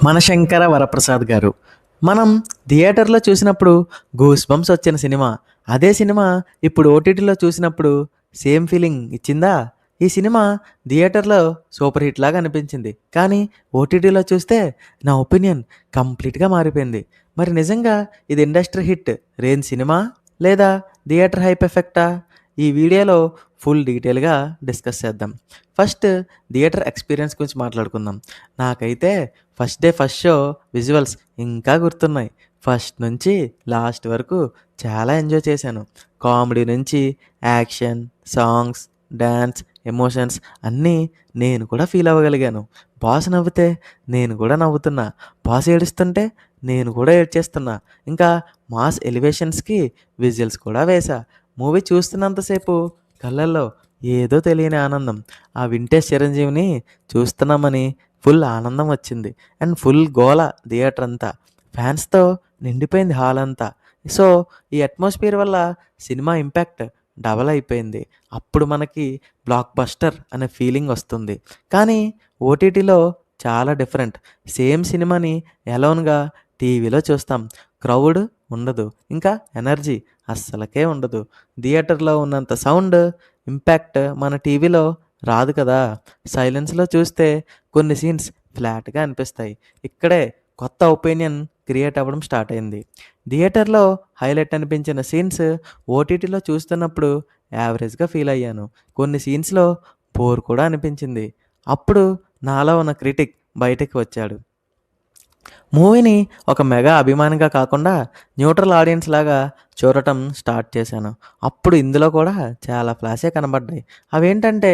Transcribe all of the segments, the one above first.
మనశంకర వరప్రసాద్ గారు. మనం థియేటర్‌లో చూసినప్పుడు గూస్ బంప్స్ వచ్చిన సినిమా. అదే సినిమా ఇప్పుడు ఓటీటీలో చూసినప్పుడు సేమ్ ఫీలింగ్ ఇచ్చిందా? ఈ సినిమా థియేటర్‌లో సూపర్ హిట్ లాగా అనిపించింది. కానీ ఓటీటీలో చూస్తే నా ఒపీనియన్ కంప్లీట్‌గా మారిపోయింది. మరి నిజంగా ఇది ఇండస్ట్రీ హిట్ రేంజ్ సినిమా? లేదా థియేటర్ హైప్ ఎఫెక్టా? ఈ వీడియోలో ఫుల్ డీటెయిల్‌గా డిస్కస్ చేద్దాం. ఫస్ట్ థియేటర్ ఎక్స్‌పీరియన్స్ గురించి మాట్లాడుకుందాం. నాకైతే first day first show visuals ఇంకా గుర్తున్నాయి. ఫస్ట్ నుంచి లాస్ట్ వరకు చాలా ఎంజాయ్ చేశాను. కామెడీ నుంచి యాక్షన్, సాంగ్స్, డాన్స్, ఎమోషన్స్ అన్నీ నేను కూడా ఫీల్ అవ్వగలిగాను. బాస్ నవ్వితే నేను కూడా నవ్వుతున్నా. బాస్ ఏడుస్తుంటే నేను కూడా ఏడ్చేస్తున్నా. ఇంకా మాస్ ఎలివేషన్స్‌కి విజిల్స్ కూడా వేశా. మూవీ చూస్తున్నంతసేపు కళ్ళల్లో ఏదో తెలియని ఆనందం. ఆ వింటేజ్ చిరంజీవిని చూస్తున్నామని ఫుల్ ఆనందం వచ్చింది. అండ్ ఫుల్ గోల థియేటర్ అంతా. ఫ్యాన్స్‌తో నిండిపోయింది హాల్ అంతా. సో, ఈ అట్మాస్ఫియర్ వల్ల సినిమా ఇంపాక్ట్ డబల్ అయిపోయింది. అప్పుడు మనకి బ్లాక్ బస్టర్ అనే ఫీలింగ్ వస్తుంది. కానీ ఓటీటీలో చాలా డిఫరెంట్. సేమ్ సినిమాని ఎలోన్‌గా టీవీలో చూస్తాం. క్రౌడ్ ఉండదు. ఇంకా ఎనర్జీ అస్సలకే ఉండదు. థియేటర్‌లో ఉన్నంత సౌండ్, ఇంపాక్ట్ మన టీవీలో రాదు కదా! సైలెన్స్‌లో చూస్తే కొన్ని సీన్స్ ఫ్లాట్‌గా అనిపిస్తాయి. ఇక్కడే కొత్త ఒపీనియన్ క్రియేట్ అవ్వడం స్టార్ట్ అయింది. థియేటర్‌లో హైలైట్ అనిపించిన సీన్స్ ఓటీటీలో చూస్తున్నప్పుడు యావరేజ్‌గా ఫీల్ అయ్యాను. కొన్ని సీన్స్‌లో బోర్ కూడా అనిపించింది. అప్పుడు నాలో ఉన్న క్రిటిక్ బయటకి వచ్చాడు. మూవీని ఒక మెగా అభిమానిగా కాకుండా న్యూట్రల్ ఆడియన్స్ లాగా చూడటం స్టార్ట్ చేశాను. అప్పుడు ఇందులో కూడా చాలా ఫ్లాషే కనబడ్డాయి. అవేంటంటే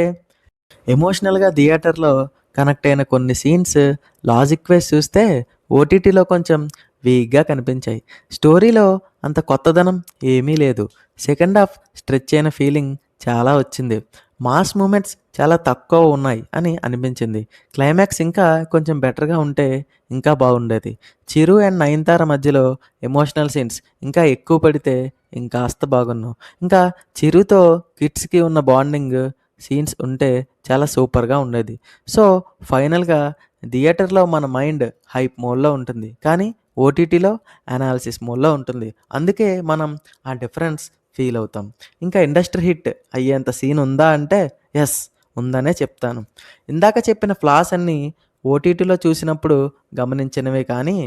ఎమోషనల్‌గా థియేటర్‌లో కనెక్ట్ అయిన కొన్ని సీన్స్ లాజిక్ వైస్ చూస్తే ఓటీటీలో కొంచెం వీక్‌గా కనిపించాయి. స్టోరీలో అంత కొత్తదనం ఏమీ లేదు. సెకండ్ హాఫ్ స్ట్రెచ్ అయిన ఫీలింగ్ చాలా వచ్చింది. మాస్ మూమెంట్స్ చాలా తక్కువ ఉన్నాయి అని అనిపించింది. క్లైమాక్స్ ఇంకా కొంచెం బెటర్‌గా ఉంటే ఇంకా బాగుండేది. చిరు అండ్ నయనతార మధ్యలో ఎమోషనల్ సీన్స్ ఇంకా ఎక్కువ పడితే ఇంకాస్త బాగున్ను. ఇంకా చిరుతో కిడ్స్‌కి ఉన్న బాండింగ్ సీన్స్ ఉంటే చాలా సూపర్‌గా ఉండేది. సో, ఫైనల్‌గా థియేటర్‌లో మన మైండ్ హైప్ మోడ్‌లో ఉంటుంది. కానీ ఓటీటీలో అనాలిసిస్ మోడ్‌లో ఉంటుంది. అందుకే మనం ఆ డిఫరెన్స్ ఫీల్ అవుతాం. ఇంకా ఇండస్ట్రీ హిట్ అయ్యేంత సీన్ ఉందా అంటే యెస్, ఉందనే చెప్తాను. ఇందాక చెప్పిన ఫ్లాస్ అన్నీ ఓటీటీలో చూసినప్పుడు గమనించినవే కానీ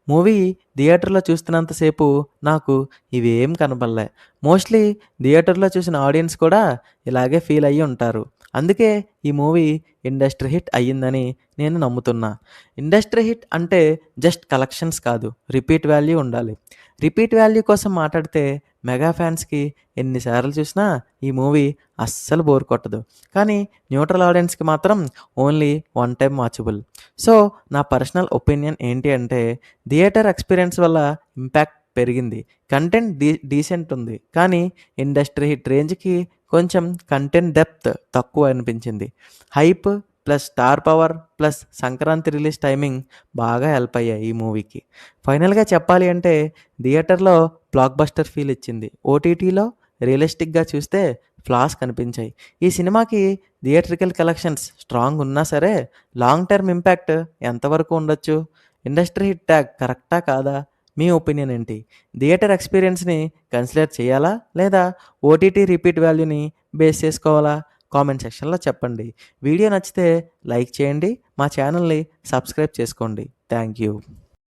మూవీ థియేటర్‌లో చూస్తున్నంత సేపు నాకు ఇవేం కనపడలే. మోస్ట్‌లీ థియేటర్‌లో చూసిన ఆడియన్స్ కూడా ఇలాగే ఫీల్ అయ్యి ఉంటారు. అందుకే ఈ మూవీ ఇండస్ట్రీ హిట్ అయ్యిందని నేను నమ్ముతున్నా. ఇండస్ట్రీ హిట్ అంటే జస్ట్ కలెక్షన్స్ కాదు, రిపీట్ వాల్యూ ఉండాలి. రిపీట్ వాల్యూ కోసం మాట్లాడితే మెగా ఫ్యాన్స్‌కి ఎన్ని సార్లు చూసినా ఈ మూవీ అస్సలు బోర్ కొట్టదు. కానీ న్యూట్రల్ ఆడియన్స్‌కి మాత్రం only one time watchable. So, నా పర్సనల్ ఒపీనియన్ ఏంటి అంటే థియేటర్ ఎక్స్‌పీరియన్స్ వల్ల ఇంపాక్ట్ పెరిగింది. కంటెంట్ డీసెంట్ ఉంది. కానీ ఇండస్ట్రీ హిట్ రేంజ్‌కి కొంచెం కంటెంట్ డెప్త్ తక్కువ అనిపించింది. Hype plus star power plus Sankranti release timing బాగా హెల్ప్ అయ్యాయి ఈ మూవీకి. ఫైనల్‌గా చెప్పాలి అంటే థియేటర్‌లో బ్లాక్ బస్టర్ ఫీల్ ఇచ్చింది. ఓటీటీలో రియలిస్టిక్‌గా చూస్తే ఫ్లాస్ కనిపించాయి. ఈ సినిమాకి థియేట్రికల్ కలెక్షన్స్ స్ట్రాంగ్ ఉన్నా సరే లాంగ్ టర్మ్ ఇంపాక్ట్ ఎంతవరకు ఉండొచ్చు? ఇండస్ట్రీ హిట్ ట్యాగ్ కరెక్టా కాదా? మీ ఒపీనియన్ ఏంటి? థియేటర్ ఎక్స్‌పీరియన్స్‌ని కన్సిడర్ చేయాలా? లేదా ఓటీటీ రిపీట్ వాల్యూని బేస్ చేసుకోవాలా? కామెంట్ సెక్షన్‌లో చెప్పండి. వీడియో నచ్చితే లైక్ చేయండి. మా ఛానల్‌ని సబ్స్క్రైబ్ చేసుకోండి. Thank you.